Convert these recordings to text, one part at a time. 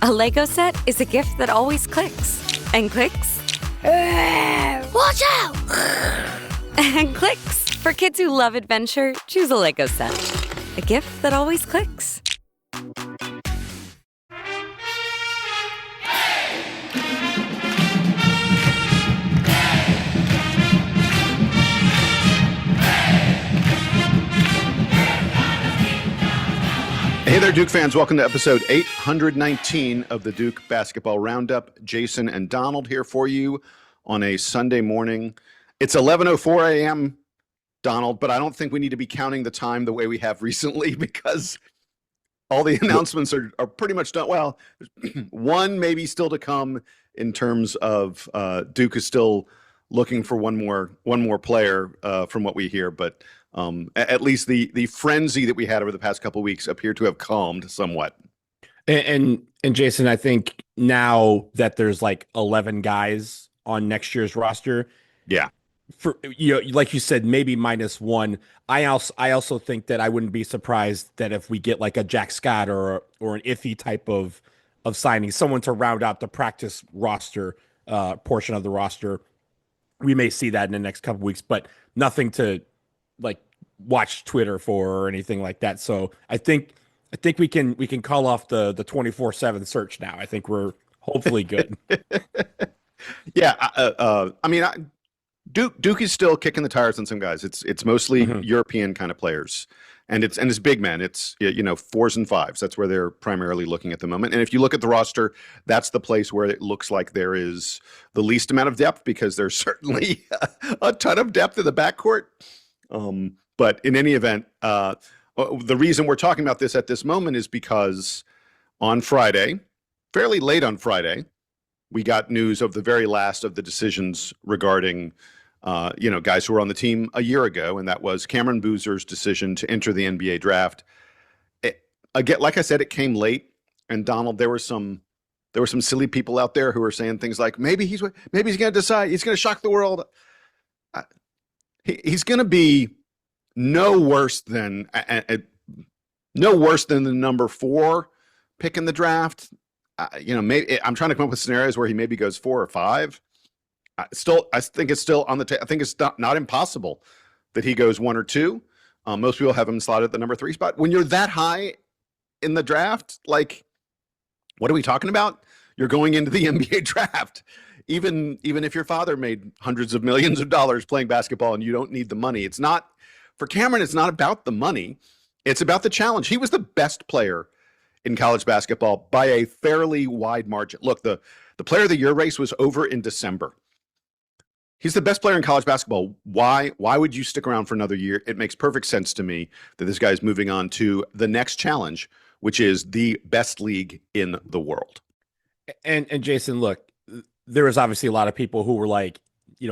A Lego set is a gift that always clicks. And clicks. Watch out! And clicks. For kids who love adventure, choose a Lego set. A gift that always clicks. Hey there, Duke fans. Welcome to episode 819 of the Duke Basketball Roundup. Jason and Donald here for you on a Sunday morning. It's 11:04 a.m., Donald, but I don't think we need to be counting the time the way we have recently because all the announcements are pretty much done. Well, one maybe still to come in terms of Duke is still looking for one more player from what we hear, but at least the frenzy that we had over the past couple of weeks appear to have calmed somewhat. And Jason, I think now that there's like 11 guys on next year's roster, yeah, for like you said, maybe minus one. I also think that I wouldn't be surprised that if we get like a Jack Scott or an iffy type of signing, someone to round out the practice roster portion of the roster, we may see that in the next couple of weeks, but nothing to like watch Twitter for or anything like that. So I think we can call off the 24/7 search now. I think we're hopefully good. Yeah, I mean, Duke is still kicking the tires on some guys. It's mostly European kind of players, and it's big men. It's fours and fives. That's where they're primarily looking at the moment. And if you look at the roster, that's the place where it looks like there is the least amount of depth because there's certainly a ton of depth in the backcourt. But in any event, the reason we're talking about this at this moment is because on Friday, fairly late on Friday, we got news of the very last of the decisions regarding, guys who were on the team a year ago, and that was Cameron Boozer's decision to enter the NBA draft. Again, like I said, it came late, and Donald, there were some silly people out there who were saying things like, maybe he's going to decide, he's going to shock the world. He's going to be no worse than the number 4 pick in the draft. Maybe I'm trying to come up with scenarios where he maybe goes 4 or 5. I think it's still on the I think it's not impossible that he goes 1 or 2. Most people have him slotted at the number 3 spot. When you're that high in the draft, like, what are we talking about? You're going into the NBA draft. Even if your father made hundreds of millions of dollars playing basketball and you don't need the money, it's not for Cameron. It's not about the money. It's about the challenge. He was the best player in college basketball by a fairly wide margin. Look, the player of the year race was over in December. He's the best player in college basketball. Why would you stick around for another year? It makes perfect sense to me that this guy is moving on to the next challenge, which is the best league in the world. And Jason, look, there was obviously a lot of people who were like,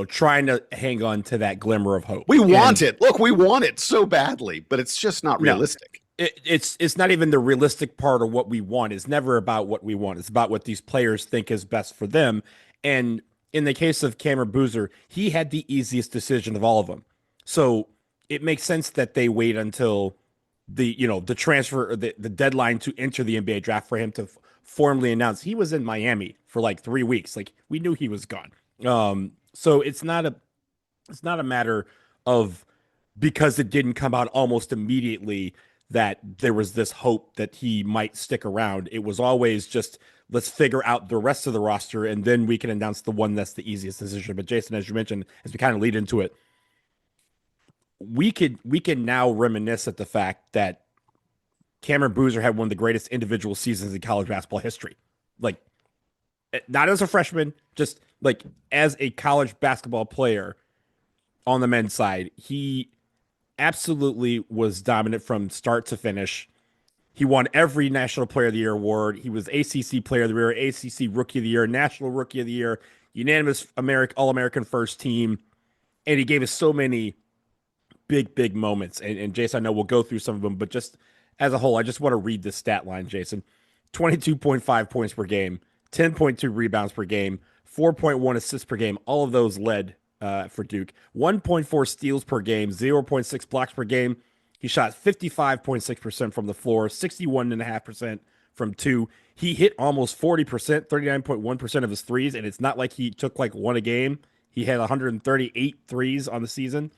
trying to hang on to that glimmer of hope. We want it. Look, we want it so badly, but it's just not realistic. It's not even the realistic part of what we want. It's never about what we want. It's about what these players think is best for them. And in the case of Cameron Boozer, he had the easiest decision of all of them. So it makes sense that they wait until the transfer or the deadline to enter the NBA draft for him to formally announce. He was in Miami for like 3 weeks. Like, we knew he was gone. So it's not a matter of because it didn't come out almost immediately that there was this hope that he might stick around. It was always just, let's figure out the rest of the roster and then we can announce the one that's the easiest decision. But Jason, as you mentioned, as we kind of lead into it, we can now reminisce at the fact that Cameron Boozer had one of the greatest individual seasons in college basketball history. Like, not as a freshman, just like as a college basketball player on the men's side, he absolutely was dominant from start to finish. He won every National Player of the Year award. He was ACC Player of the Year, ACC Rookie of the Year, National Rookie of the Year, unanimous All-American first team. And he gave us so many big moments. And Jason, I know we'll go through some of them, but just as a whole, I just want to read this stat line, Jason. 22.5 points per game, 10.2 rebounds per game, 4.1 assists per game. All of those led for Duke. 1.4 steals per game, 0.6 blocks per game. He shot 55.6% from the floor, 61.5% from 2. He hit almost 40%, 39.1% of his threes, and it's not like he took like one a game. He had 138 threes on the season,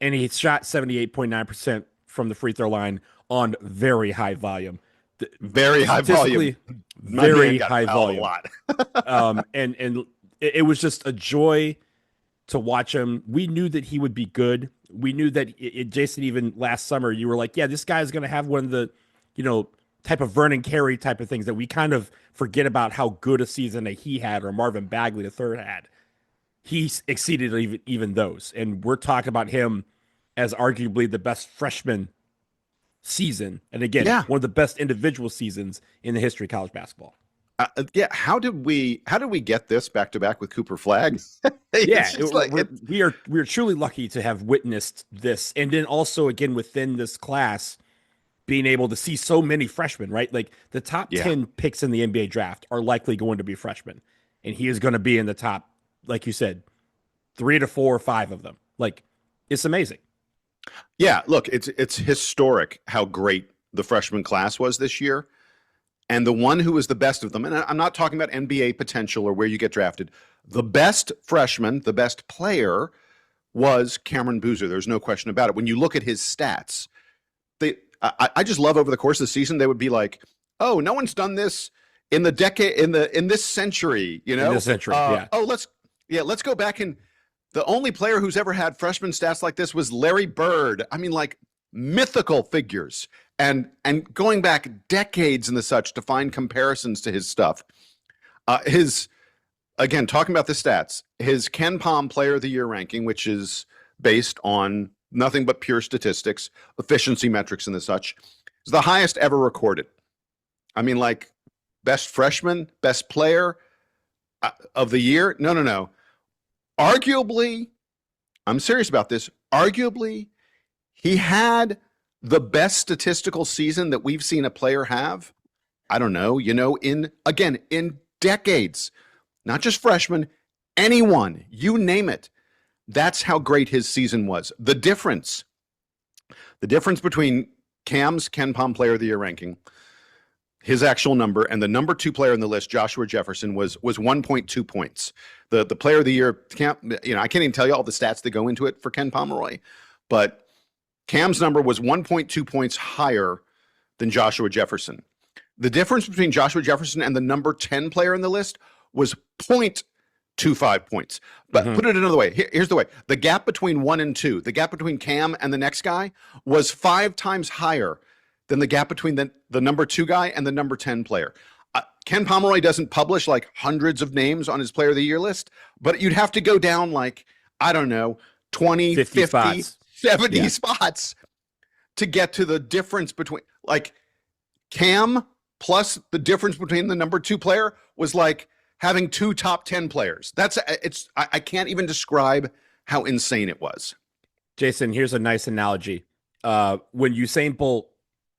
and he shot 78.9% from the free throw line on very high volume. Very high volume. Very high volume. A lot. And it was just a joy to watch him. We knew that he would be good. We knew that Jason, even last summer, you were like, yeah, this guy's going to have one of the, type of Vernon Carey type of things that we kind of forget about how good a season that he had or Marvin Bagley III had. He exceeded even those. And we're talking about him as arguably the best freshman season. And again, one of the best individual seasons in the history of college basketball. How did we get this back to back with Cooper Flagg? We are truly lucky to have witnessed this, and then also again within this class, being able to see so many freshmen. Right, like the top 10 picks in the NBA draft are likely going to be freshmen, and he is going to be in the top, like you said, 3 to 4 or 5 of them. Like, it's amazing. Yeah, look, it's historic how great the freshman class was this year. And the one who was the best of them, and I'm not talking about NBA potential or where you get drafted, the best freshman, the best player was Cameron Boozer. There's no question about it. When you look at his stats, I just love over the course of the season, they would be like, oh, no one's done this in the decade, in this century, In this century, Oh, let's go back, and the only player who's ever had freshman stats like this was Larry Bird. I mean, like, mythical figures. And going back decades and the such to find comparisons to his stuff. Again, talking about the stats, his Ken Pom Player of the Year ranking, which is based on nothing but pure statistics, efficiency metrics and the such, is the highest ever recorded. I mean, like, best freshman, best player of the year? No. Arguably, I'm serious about this, arguably, he had the best statistical season that we've seen a player have, I don't know, in decades, not just freshmen, anyone, you name it. That's how great his season was. The difference between Cam's Ken Pom Player of the Year ranking, his actual number, and the number 2 player in the list, Joshua Jefferson, was 1.2 points. The Player of the Year, I can't even tell you all the stats that go into it for Ken Pomeroy, but Cam's number was 1.2 points higher than Joshua Jefferson. The difference between Joshua Jefferson and the number 10 player in the list was 0.25 points. But put it another way. Here's the way. The gap between 1 and 2, the gap between Cam and the next guy was 5 times higher than the gap between the number 2 guy and the number 10 player. Ken Pomeroy doesn't publish like hundreds of names on his Player of the Year list, but you'd have to go down like, I don't know, 20, 50 spots. 70 spots to get to the difference between, like, Cam plus the difference between the number 2 player was like having 2 top 10 players. I can't even describe how insane it was. Jason, here's a nice analogy. When Usain Bolt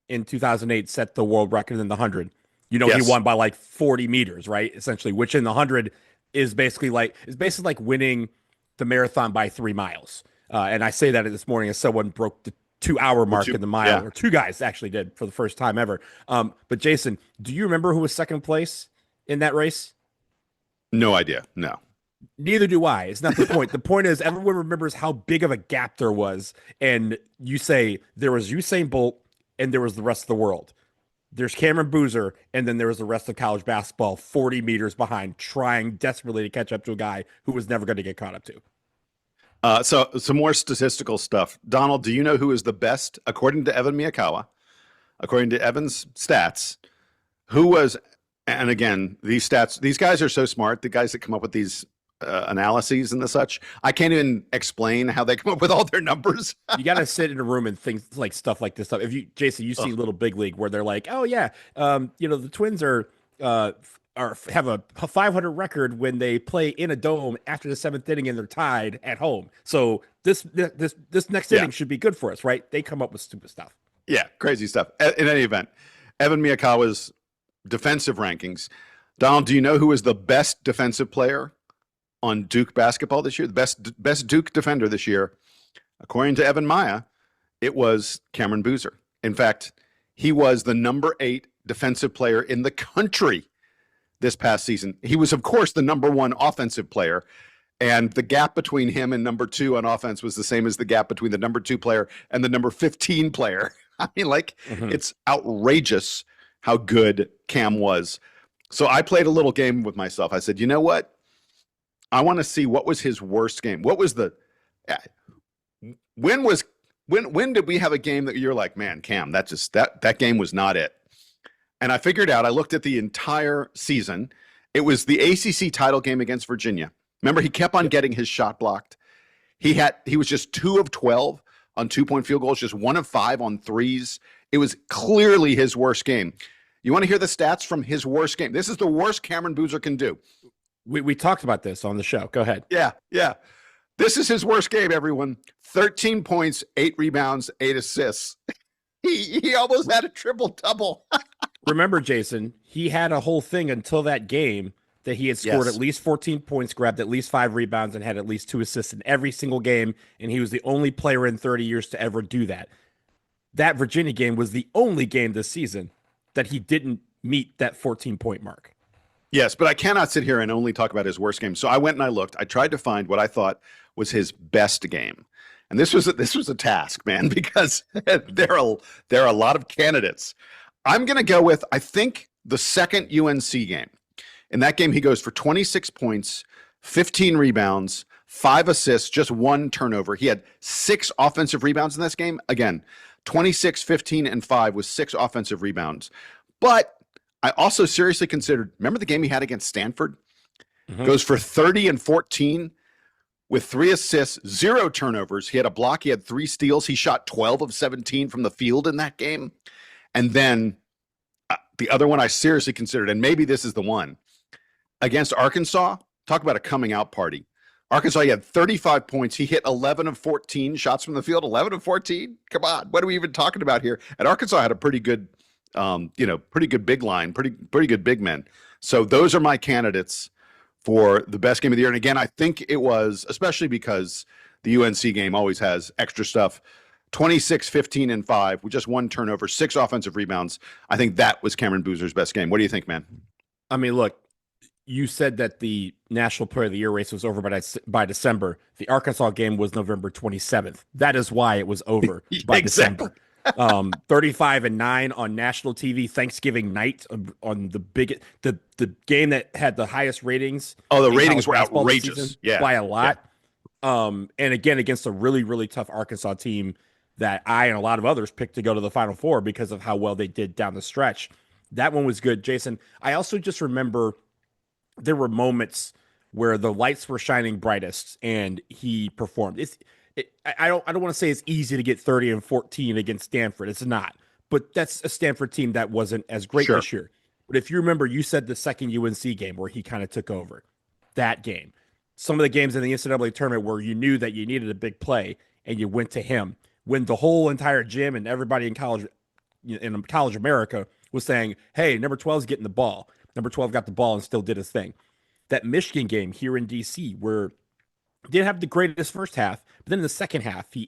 in 2008 set the world record in the 100, he won by like 40 meters, right? Essentially, which in the 100 is basically like winning the marathon by 3 miles. And I say that this morning as someone broke the 2-hour mark in the mile, or 2 guys actually did for the first time ever. But Jason, do you remember who was second place in that race? No idea. No. Neither do I. It's not the point. The point is everyone remembers how big of a gap there was. And you say there was Usain Bolt and there was the rest of the world. There's Cameron Boozer, and then there was the rest of college basketball 40 meters behind, trying desperately to catch up to a guy who was never going to get caught up to. So some more statistical stuff. Donald, do you know who is the best, according to Evan Miyakawa, according to Evan's stats, who was, and again, these guys are so smart, the guys that come up with these analyses and the such, I can't even explain how they come up with all their numbers. You got to sit in a room and think like stuff like this stuff. If you, Jason, you see Little Big League where they're like, oh yeah, the Twins have a 500 record when they play in a dome after the 7th inning and they're tied at home. So this next inning should be good for us, right? They come up with stupid stuff. Yeah, crazy stuff. In any event, Evan Miyakawa's defensive rankings. Donald, do you know who was the best defensive player on Duke basketball this year? The best Duke defender this year, according to Evan Maya, it was Cameron Boozer. In fact, he was the number 8 defensive player in the country this past season. He was, of course, the number one offensive player. And the gap between him and number 2 on offense was the same as the gap between the number 2 player and the number 15 player. I mean, like, it's outrageous how good Cam was. So I played a little game with myself. I said, you know what? I want to see what was his worst game. What was the when did we have a game that you're like, man, Cam, that game was not it. And I figured out, I looked at the entire season. It was the ACC title game against Virginia. Remember, he kept on getting his shot blocked. He was just 2 of 12 on 2-point field goals, just 1 of 5 on threes. It was clearly his worst game. You want to hear the stats from his worst game? This is the worst Cameron Boozer can do. We talked about this on the show. Go ahead. Yeah. This is his worst game, everyone. 13 points, 8 rebounds, 8 assists. He almost had a triple-double. Remember, Jason, he had a whole thing until that game that he had scored at least 14 points, grabbed at least 5 rebounds, and had at least 2 assists in every single game, and he was the only player in 30 years to ever do that. That Virginia game was the only game this season that he didn't meet that 14-point mark. Yes, but I cannot sit here and only talk about his worst game. So I went and I looked. I tried to find what I thought was his best game. And this was a task, man, because there are a lot of candidates. I'm going to go with, I think, the second UNC game. In that game, he goes for 26 points, 15 rebounds, 5 assists, just 1 turnover. He had 6 offensive rebounds in this game. Again, 26, 15, and 5 with 6 offensive rebounds. But I also seriously considered, remember the game he had against Stanford? Goes for 30 and 14 with 3 assists, 0 turnovers. He had a block. He had 3 steals. He shot 12 of 17 from the field in that game. And then the other one I seriously considered, and maybe this is the one, against Arkansas, talk about a coming out party. Arkansas, he had 35 points. He hit 11 of 14 shots from the field. 11 of 14? Come on. What are we even talking about here? And Arkansas had a pretty good, pretty good big line, pretty good big men. So those are my candidates for the best game of the year. And again, I think it was, especially because the UNC game always has extra stuff, 26, 15, and 5 with just 1 turnover, 6 offensive rebounds. I think that was Cameron Boozer's best game. What do you think, man? I mean, look, you said that the National Player of the Year race was over by December. The Arkansas game was November 27th. That is why it was over by December. 35-9 on national TV Thanksgiving night on the game that had the highest ratings. Oh, the ratings were outrageous. Season, by a lot. Yeah. And again, against a really, really tough Arkansas team that I and a lot of others picked to go to the Final Four because of how well they did down the stretch. That one was good, Jason. I also just remember there were moments where the lights were shining brightest and he performed. I don't want to say it's easy to get 30 and 14 against Stanford. It's not. But that's a Stanford team that wasn't as great this year. But if you remember, you said the second UNC game where he kind of took over. That game. Some of the games in the NCAA tournament where you knew that you needed a big play and you went to him. When the whole entire gym and everybody in college America was saying, hey, number 12 is getting the ball. Number 12 got the ball and still did his thing. That Michigan game here in D.C. where didn't have the greatest first half, but then in the second half, he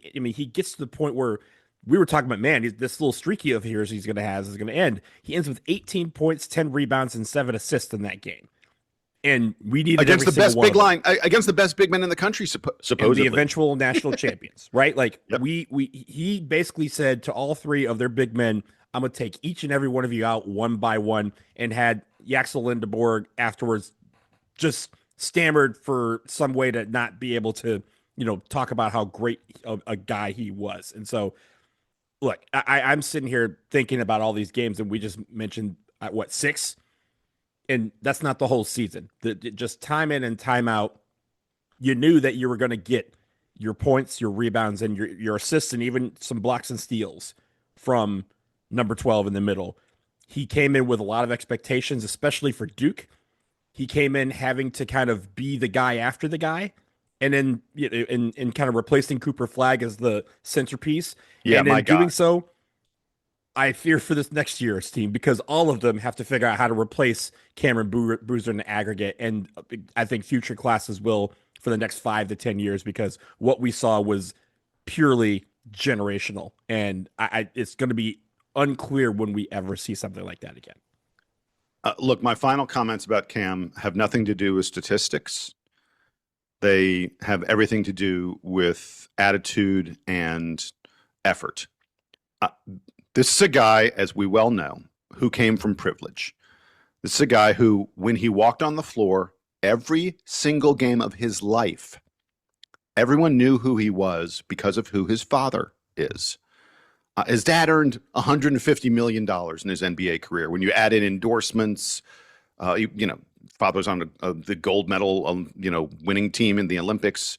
gets to the point where we were talking about, man, this little streaky of his he's going to have is going to end. He ends with 18 points, 10 rebounds, and 7 assists in that game. And we needed against the best big line, against the best big men in the country, supposedly. The eventual national champions, right? Like he basically said to all 3 of their big men, I'm going to take each and every one of you out one by one, and had Yaxel Lindeborg afterwards just stammered for some way to not be able to, talk about how great a guy he was. And so, look, I'm sitting here thinking about all these games, and we just mentioned, 6? And that's not the whole season. Just time in and time out, you knew that you were going to get your points, your rebounds, and your assists, and even some blocks and steals from number 12 in the middle. He came in with a lot of expectations, especially for Duke. He came in having to kind of be the guy after the guy, and then in kind of replacing Cooper Flagg as the centerpiece. Yeah, and in doing so, I fear for this next year's team because all of them have to figure out how to replace Cameron Boozer in the aggregate, and I think future classes will for the next 5 to 10 years because what we saw was purely generational, and it's going to be unclear when we ever see something like that again. Look, my final comments about Cam have nothing to do with statistics. They have everything to do with attitude and effort. This is a guy, as we well know, who came from privilege. This is a guy who, when he walked on the floor, every single game of his life, everyone knew who he was because of who his father is. His dad earned $150 million in his NBA career. When you add in endorsements, father's on the gold medal, winning team in the Olympics.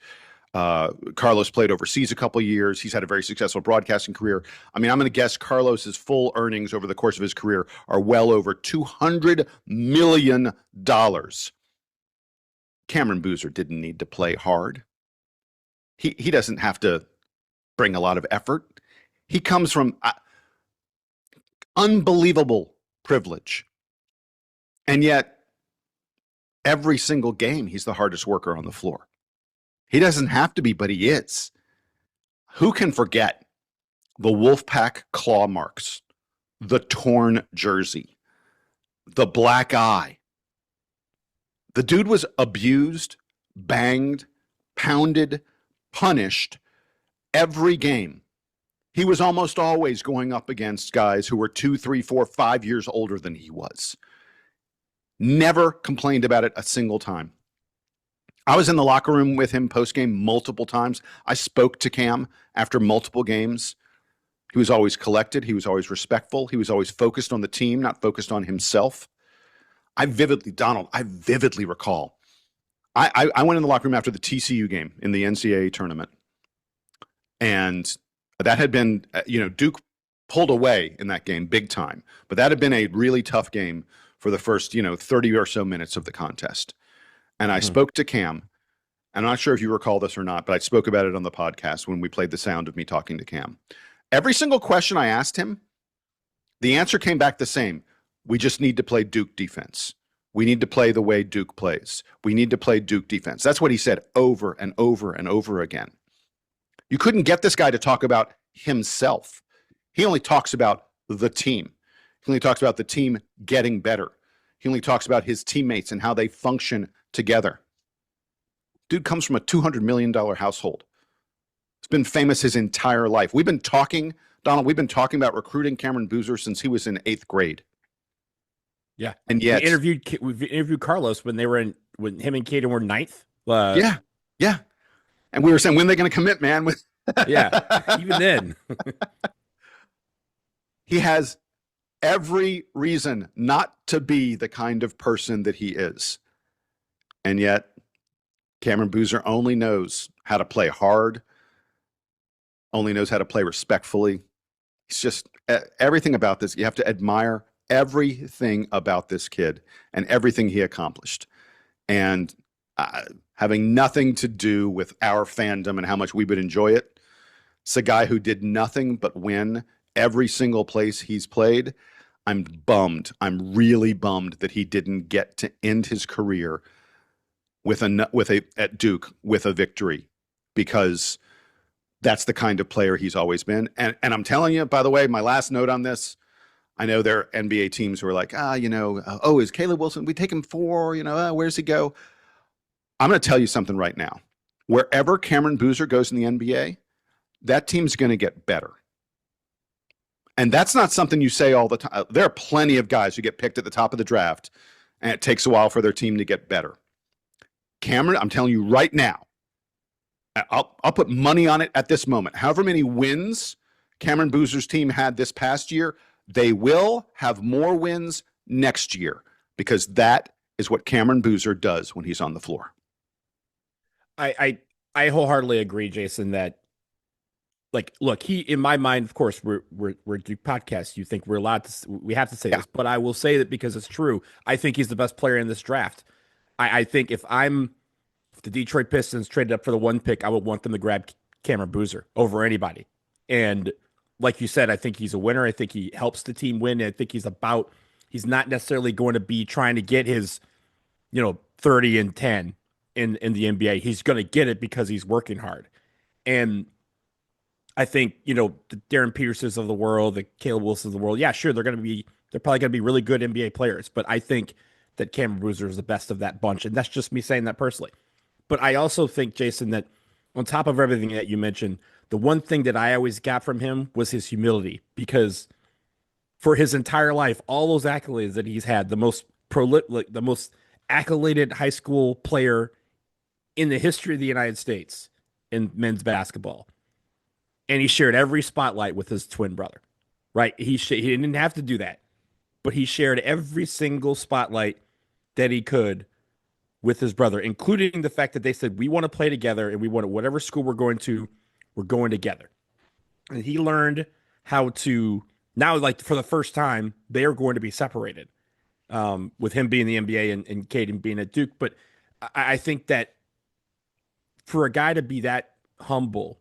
Carlos played overseas a couple of years. He's had a very successful broadcasting career. I mean, I'm going to guess Carlos's full earnings over the course of his career are well over $200 million. Cameron Boozer didn't need to play hard. He doesn't have to bring a lot of effort. He comes from unbelievable privilege. And yet, every single game, he's the hardest worker on the floor. He doesn't have to be, but he is. Who can forget the Wolfpack claw marks, the torn jersey, the black eye? The dude was abused, banged, pounded, punished every game. He was almost always going up against guys who were 2, 3, 4, 5 years older than he was. Never complained about it a single time. I was in the locker room with him post-game multiple times. I spoke to Cam after multiple games. He was always collected. He was always respectful. He was always focused on the team, not focused on himself. I vividly recall. I went in the locker room after the TCU game in the NCAA tournament. And that had been, Duke pulled away in that game big time. But that had been a really tough game for the first, 30 or so minutes of the contest. And I spoke to Cam. I'm not sure if you recall this or not, but I spoke about it on the podcast when we played the sound of me talking to Cam. Every single question I asked him, the answer came back the same. We just need to play Duke defense. We need to play the way Duke plays. We need to play Duke defense. That's what he said over and over and over again. You couldn't get this guy to talk about himself. He only talks about the team. He only talks about the team getting better. He only talks about his teammates and how they function together. Dude comes from a $200 million household. He's been famous his entire life. We've been talking, Donald, about recruiting Cameron Boozer since he was in 8th grade. Yeah. And yet we interviewed Carlos when him and Caden were 9th. Yeah. And we were saying, when are they going to commit, man? Yeah. Even then. He has every reason not to be the kind of person that he is. And yet, Cameron Boozer only knows how to play hard, only knows how to play respectfully. It's just everything about this. You have to admire everything about this kid and everything he accomplished. And having nothing to do with our fandom and how much we would enjoy it. It's a guy who did nothing but win every single place he's played. I'm bummed. I'm really bummed that he didn't get to end his career at Duke with a victory, because that's the kind of player he's always been. And I'm telling you, by the way, my last note on this, I know there are NBA teams who are like, is Caleb Wilson, we take him 4, where's he go? I'm going to tell you something right now. Wherever Cameron Boozer goes in the NBA, that team's going to get better. And that's not something you say all the time. There are plenty of guys who get picked at the top of the draft, and it takes a while for their team to get better. Cameron, I'm telling you right now, I'll put money on it at this moment. However many wins Cameron Boozer's team had this past year, they will have more wins next year, because that is what Cameron Boozer does when he's on the floor. I wholeheartedly agree, Jason, that look, he, in my mind, of course, we're Duke podcast. You think we're allowed to, we have to say this, but I will say that because it's true. I think he's the best player in this draft. I think if the Detroit Pistons traded up for the 1 pick, I would want them to grab Cameron Boozer over anybody. And like you said, I think he's a winner. I think he helps the team win. I think he's not necessarily going to be trying to get his, 30 and 10 in the NBA. He's going to get it because he's working hard. And I think, the Darren Petersons of the world, the Caleb Wilsons of the world, yeah, sure, they're probably going to be really good NBA players, but I think that Cameron Boozer is the best of that bunch, and that's just me saying that personally. But I also think, Jason, that on top of everything that you mentioned, the one thing that I always got from him was his humility, because for his entire life, all those accolades that he's had, the most accoladed high school player in the history of the United States in men's basketball. And he shared every spotlight with his twin brother, right? He didn't have to do that, but he shared every single spotlight that he could with his brother, including the fact that they said, we want to play together and we want to, whatever school we're going to, we're going together. And he learned how to, now, like for the first time, they are going to be separated, with him being the NBA and Caden being at Duke. But I think that for a guy to be that humble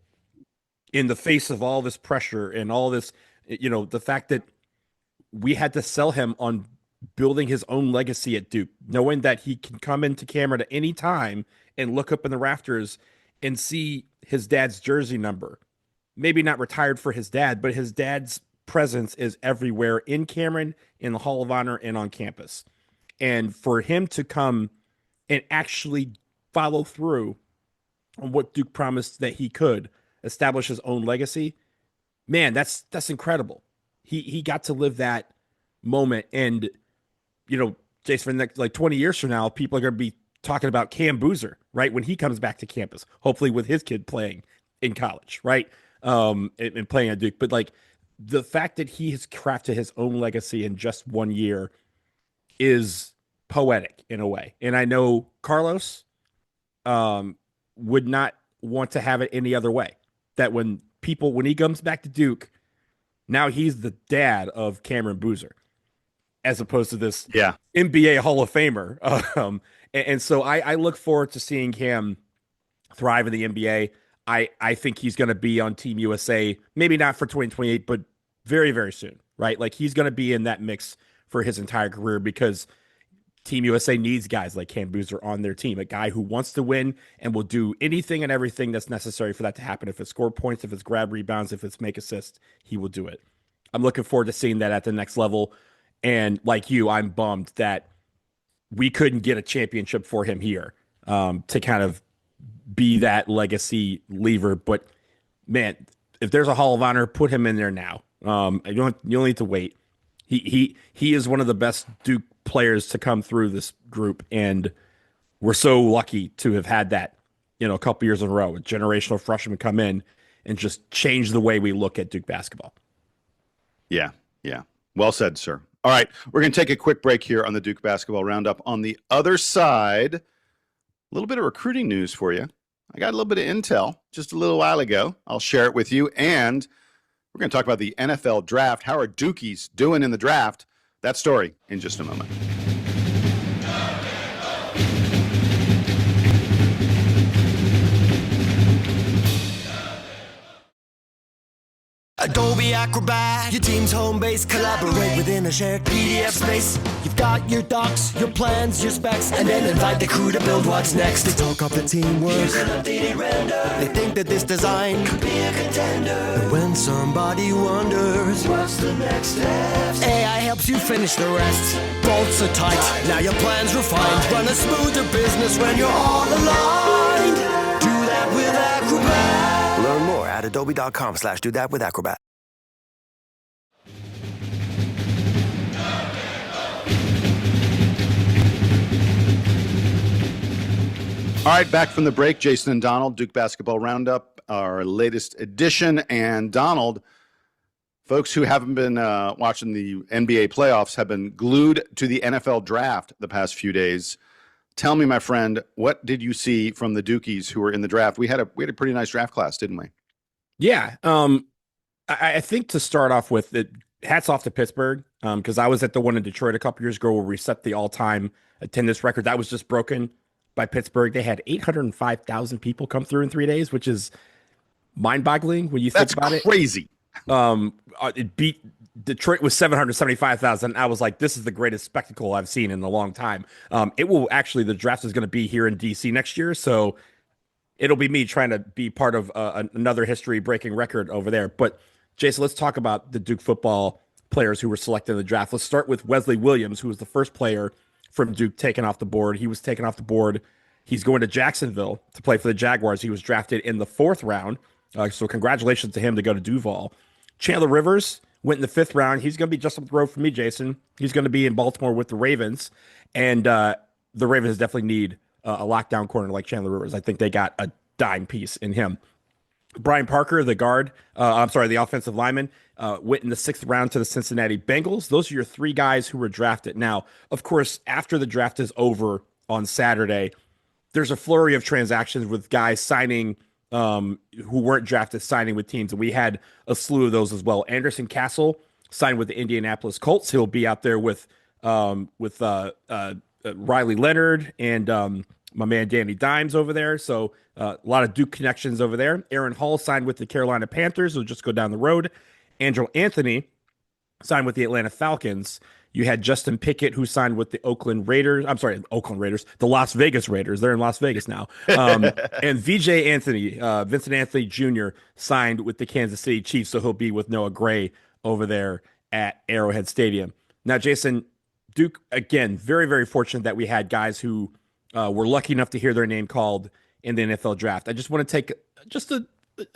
in the face of all this pressure and all this, the fact that we had to sell him on building his own legacy at Duke, knowing that he can come into camera at any time and look up in the rafters and see his dad's jersey number. Maybe not retired for his dad, but his dad's presence is everywhere in Cameron, in the Hall of Honor, and on campus. And for him to come and actually follow through on what Duke promised that he could, establish his own legacy, man, that's incredible. He got to live that moment. And, Jason, for the next, like 20 years from now, people are going to be talking about Cam Boozer, right? When he comes back to campus, hopefully with his kid playing in college, right? And playing at Duke. But like the fact that he has crafted his own legacy in just 1 year is poetic in a way. And I know Carlos would not want to have it any other way. That when he comes back to Duke, now he's the dad of Cameron Boozer, as opposed to this NBA Hall of Famer. And so I look forward to seeing him thrive in the NBA. I think he's going to be on Team USA, maybe not for 2028, but very, very soon, right? Like he's going to be in that mix for his entire career, because Team USA needs guys like Cam Boozer on their team, a guy who wants to win and will do anything and everything that's necessary for that to happen. If it's score points, if it's grab rebounds, if it's make assists, he will do it. I'm looking forward to seeing that at the next level. And like you, I'm bummed that we couldn't get a championship for him here, to kind of be that legacy lever. But man, if there's a Hall of Honor, put him in there now. You don't need to wait. He is one of the best Duke players to come through this group, and we're so lucky to have had that, a couple years in a row. A generational freshman come in and just change the way we look at Duke basketball. Yeah. Well said, sir. All right, we're going to take a quick break here on the Duke Basketball Roundup. On the other side, a little bit of recruiting news for you. I got a little bit of intel just a little while ago. I'll share it with you. And we're going to talk about the NFL draft. How are Dukies doing in the draft? That story in just a moment. Adobe Acrobat, your team's home base. Collaborate within a shared PDF space. You've got your docs, your plans, your specs, and then invite the crew to build what's next. They talk of the teamwork. Here's an updated render. They think that this design could be a contender. And when somebody wonders what's the next step, AI helps you finish the rest. Bolts are tight, now your plan's refined. Run a smoother business when you're all aligned. Do that with Acrobat. Learn more at adobe.com/do-that-with-Acrobat. All right, back from the break, Jason and Donald, Duke Basketball Roundup, our latest edition. And Donald, folks who haven't been watching the NBA playoffs have been glued to the NFL draft the past few days. Tell me, my friend, what did you see from the Dukies who were in the draft? We had a pretty nice draft class, didn't we? Yeah. I think to start off with, hats off to Pittsburgh, because I was at the one in Detroit a couple years ago where we set the all-time attendance record. That was just broken by Pittsburgh. They had 805,000 people come through in 3 days, which is mind-boggling when you think about it. That's crazy. It beat Detroit with 775,000. I was like, this is the greatest spectacle I've seen in a long time. The draft is going to be here in DC next year. So it'll be me trying to be part of another history-breaking record over there. But Jason, let's talk about the Duke football players who were selected in the draft. Let's start with Wesley Williams, who was the first player from Duke taken off the board. He was taken off the board. He's going to Jacksonville to play for the Jaguars. He was drafted in the 4th round. So congratulations to him to go to Duval. Chandler Rivers went in the 5th round. He's going to be just up the road from me, Jason. He's going to be in Baltimore with the Ravens. And the Ravens definitely need a lockdown corner like Chandler Rivers. I think they got a dime piece in him. Brian Parker, the offensive lineman, went in the 6th round to the Cincinnati Bengals. Those are your 3 guys who were drafted. Now, of course, after the draft is over on Saturday, there's a flurry of transactions with guys signing who weren't drafted, signing with teams. And we had a slew of those as well. Anderson Castle signed with the Indianapolis Colts. He'll be out there with Riley Leonard and my man Danny Dimes over there. So a lot of Duke connections over there. Aaron Hall signed with the Carolina Panthers. He'll just go down the road. Andrew Anthony signed with the Atlanta Falcons. You had Justin Pickett, who signed with the the Las Vegas Raiders. They're in Las Vegas now. And Vincent Anthony Jr. signed with the Kansas City Chiefs, so he'll be with Noah Gray over there at Arrowhead Stadium. Now, Jason, Duke, again, very, very fortunate that we had guys who were lucky enough to hear their name called in the NFL draft. I just want to take just a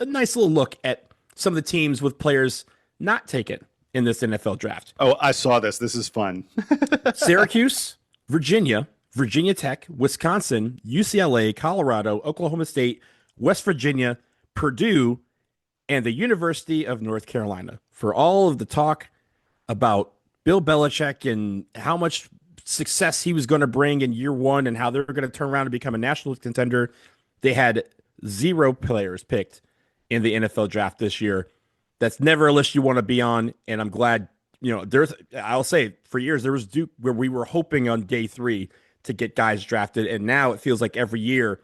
nice little look at some of the teams with players not taken in this NFL draft. Oh, I saw this. This is fun. Syracuse, Virginia, Virginia Tech, Wisconsin, UCLA, Colorado, Oklahoma State, West Virginia, Purdue, and the University of North Carolina. For all of the talk about Bill Belichick and how much success he was going to bring in year 1 and how they're going to turn around and become a national contender, they had 0 players picked in the NFL draft this year. That's never a list you want to be on, and I'm glad, I'll say for years there was Duke where we were hoping on day 3 to get guys drafted, and now it feels like every year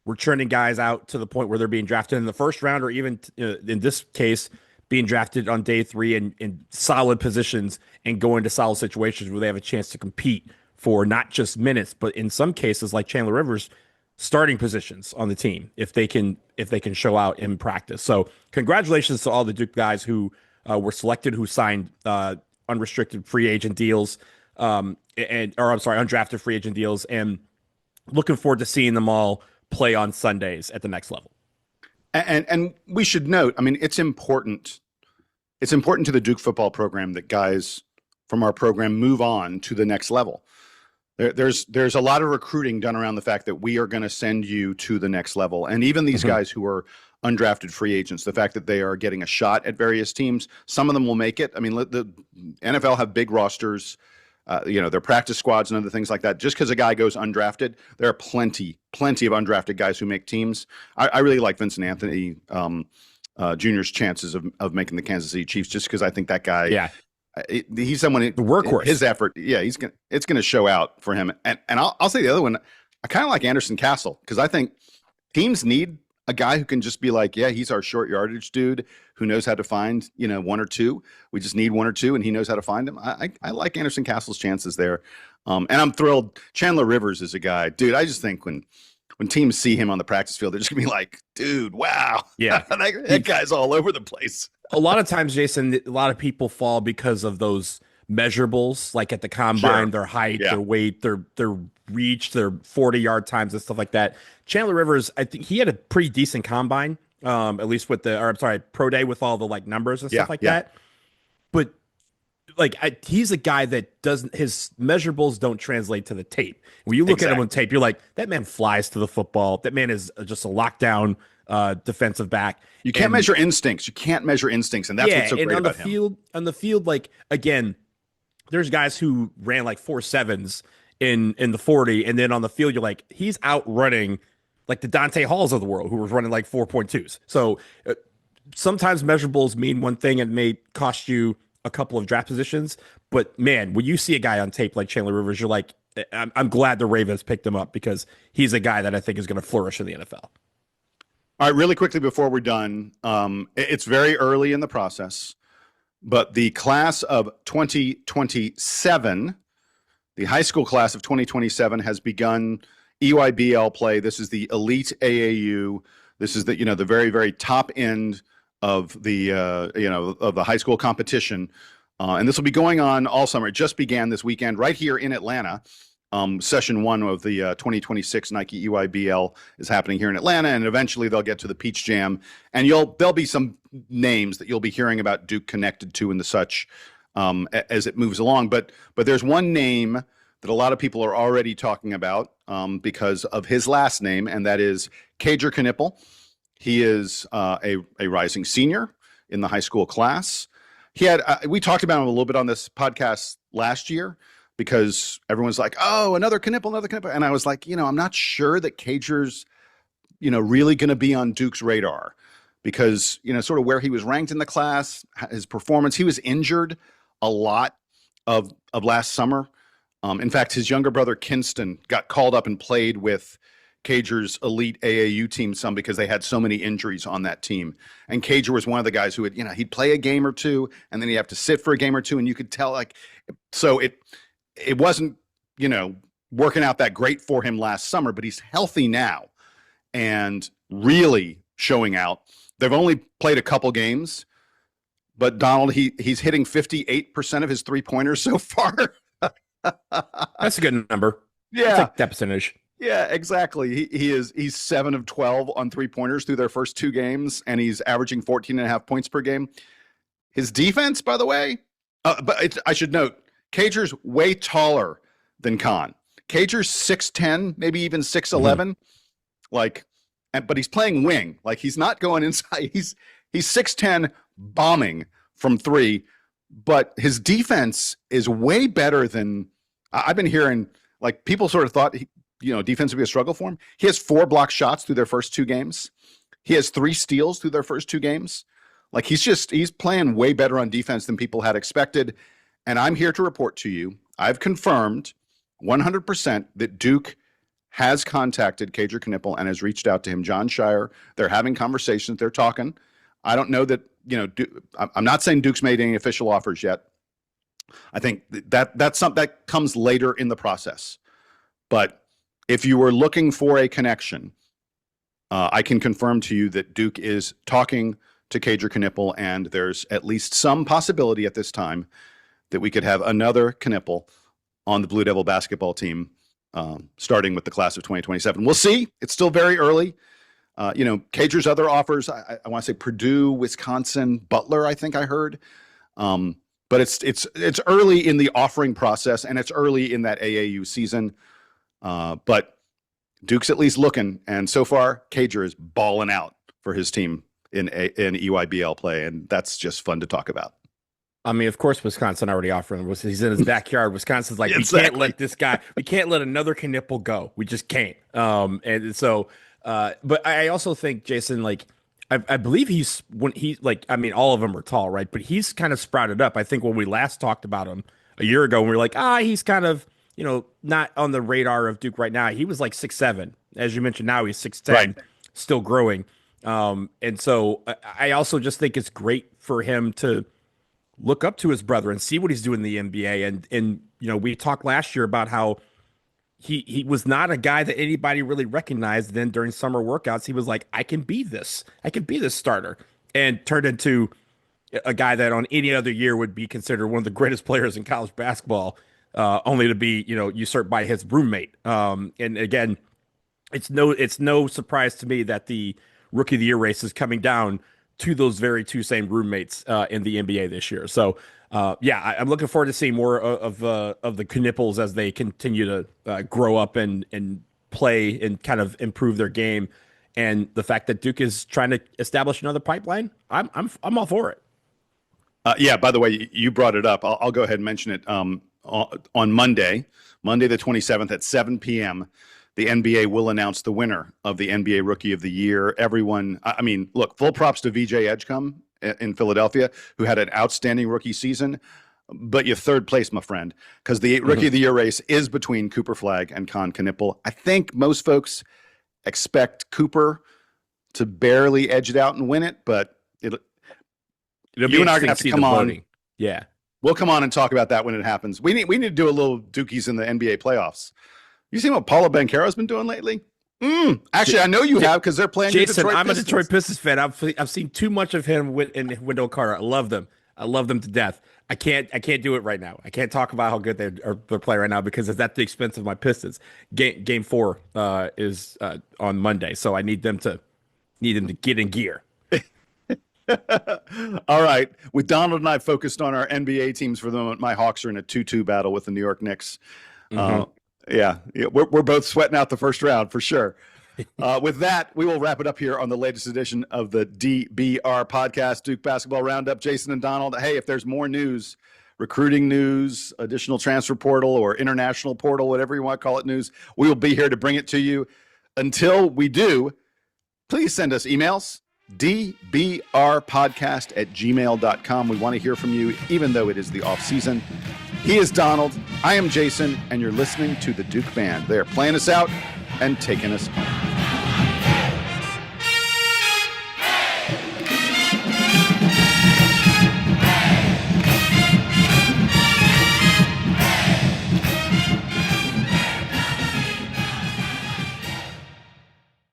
we're churning guys out to the point where they're being drafted in the 1st round, or even in this case, being drafted on day 3 in solid positions and go into solid situations where they have a chance to compete for not just minutes, but in some cases, like Chandler Rivers, starting positions on the team if they can show out in practice. So congratulations to all the Duke guys who were selected, who signed unrestricted free agent deals, undrafted free agent deals, and looking forward to seeing them all play on Sundays at the next level. And we should note, I mean, it's important to the Duke football program that guys from our program move on to the next level. There's a lot of recruiting done around the fact that we are going to send you to the next level. And even these guys who are undrafted free agents, the fact that they are getting a shot at various teams, some of them will make it. I mean, the NFL have big rosters, their practice squads and other things like that. Just because a guy goes undrafted, there are plenty of undrafted guys who make teams. I really like Vincent Anthony Jr.'s chances of making the Kansas City Chiefs, just because I think that guy, he's someone, the workhorse. His effort, it's gonna show out for him. And I'll say the other one, I kind of like Anderson Castle, because I think teams need a guy who can just be like, he's our short yardage dude who knows how to find 1 or 2. We just need 1 or 2, and he knows how to find them. I like Anderson Castle's chances there, and I'm thrilled. Chandler Rivers is a guy, dude. I just think when teams see him on the practice field, they're just gonna be like, dude, wow, that guy's all over the place. A lot of times, Jason, a lot of people fall because of those measurables, like at the combine, their height, their weight, their reach, their 40-yard times and stuff like that. Chandler Rivers, I think he had a pretty decent combine, at least with pro day with all the numbers and stuff like that. But he's a guy that his measurables don't translate to the tape. When you look at him on tape, you're like, that man flies to the football. That man is just a lockdown defensive back. You can't measure instincts. And that's what's so great about him. On the field, again, there's guys who ran 4.7s in the 40, and then on the field, you're like, he's outrunning the Dante Halls of the world, who was running 4.2s. So sometimes measurables mean one thing and may cost you a couple of draft positions. But man, when you see a guy on tape like Chandler Rivers, you're like, I'm glad the Ravens picked him up, because he's a guy that I think is going to flourish in the NFL. All right, really quickly before we're done, it's very early in the process, but the class of 2027, the high school class of 2027 has begun EYBL play. This is the elite AAU. This is the the very, very top end of the of the high school competition, and this will be going on all summer. It just began this weekend right here in Atlanta. Session 1 of the 2026 Nike EYBL is happening here in Atlanta, and eventually they'll get to the Peach Jam, and there'll be some names that you'll be hearing about Duke connected to and the such as it moves along. But there's one name that a lot of people are already talking about because of his last name, and that is Cager Knipple. He is a rising senior in the high school class. He had we talked about him a little bit on this podcast last year, because everyone's like, oh, another Knipple. And I was like, I'm not sure that Cager's, really going to be on Duke's radar, because, sort of where he was ranked in the class, his performance, he was injured a lot of last summer. In fact, his younger brother, Kinston, got called up and played with Cager's elite AAU team some because they had so many injuries on that team. And Cager was one of the guys who would, he'd play a game or two and then he'd have to sit for a game or two. And you could tell, so it wasn't, working out that great for him last summer, but he's healthy now and really showing out. They've only played a couple games, but Donald, he's hitting 58% of his 3-pointers so far. That's a good number. Yeah. Take that percentage. Yeah, exactly. He's 7 of 12 on 3-pointers through their first 2 games, and he's averaging 14.5 points per game. His defense, by the way, I should note, Cager's way taller than Khan. Cager's 6'10", maybe even 6'11", but he's playing wing. He's not going inside. He's 6'10", bombing from 3, but his defense is way better than I've been hearing. People sort of thought defense would be a struggle for him. He has 4 block shots through their first 2 games. He has 3 steals through their first 2 games. He's playing way better on defense than people had expected. And I'm here to report to you, I've confirmed 100% that Duke has contacted Cager Knipple and has reached out to him. Jon Scheyer, they're having conversations, they're talking. I don't know that, I'm not saying Duke's made any official offers yet. I think that's something that comes later in the process. But if you were looking for a connection, I can confirm to you that Duke is talking to Cager Knipple, and there's at least some possibility at this time that we could have another Knipple on the Blue Devil basketball team, starting with the class of 2027. We'll see. It's still very early. Cager's other offers, I want to say Purdue, Wisconsin, Butler, I think I heard. But it's early in the offering process, and it's early in that AAU season. But Duke's at least looking, and so far, Cager is balling out for his team in EYBL play, and that's just fun to talk about. I mean, of course, Wisconsin already offered him. He's in his backyard. Wisconsin's like, Exactly. We can't let this guy, we can't let another Knipple go. We just can't. And so, but I also think, Jason, I believe all of them are tall, right? But he's kind of sprouted up. I think when we last talked about him a year ago, we were like, he's kind of, not on the radar of Duke right now. He was 6'7". As you mentioned, now he's 6'10", right, still growing. And so I also just think it's great for him to look up to his brother and see what he's doing in the NBA. And we talked last year about how he was not a guy that anybody really recognized. Then during summer workouts, he was like, I can be this starter, and turned into a guy that on any other year would be considered one of the greatest players in college basketball, only to be, usurped by his roommate. And again, it's no surprise to me that the Rookie of the Year race is coming down to those very 2 same roommates in the NBA this year. So, I'm looking forward to seeing more of the Knipples as they continue to grow up and play and kind of improve their game. And the fact that Duke is trying to establish another pipeline, I'm all for it. By the way, you brought it up. I'll go ahead and mention it. On Monday the 27th at 7 p.m., the NBA will announce the winner of the NBA Rookie of the Year. Everyone, look, full props to VJ Edgecombe in Philadelphia, who had an outstanding rookie season. But you're 3rd place, my friend, because the Rookie of the Year race is between Cooper Flagg and Con Knipple. I think most folks expect Cooper to barely edge it out and win it, but you and I are going to have to come on. Yeah. We'll come on and talk about that when it happens. We need to do a little Dukies in the NBA playoffs. You seen what Paulo Banchero's been doing lately? Actually, I know you have because they're playing. Jason, Detroit I'm Pistons. a Detroit Pistons fan. I've seen too much of him in Wendell Carter. I love them. I love them to death. I can't do it right now. I can't talk about how good they're playing right now because it's at the expense of my Pistons. Game 4 is on Monday, so I need them to get in gear. All right. With Donald and I focused on our NBA teams for the moment, my Hawks are in a 2-2 battle with the New York Knicks. Yeah, we're both sweating out the first round for sure. With that, we will wrap it up here on the latest edition of the DBR podcast, Duke Basketball Roundup. Jason and Donald, hey, if there's more news, recruiting news, additional transfer portal or international portal, whatever you want to call it news, we will be here to bring it to you. Until we do, please send us emails, dbrpodcast@gmail.com. We want to hear from you, even though it is the off season. He is Donald. I am Jason, and you're listening to the Duke Band. They're playing us out and taking us home.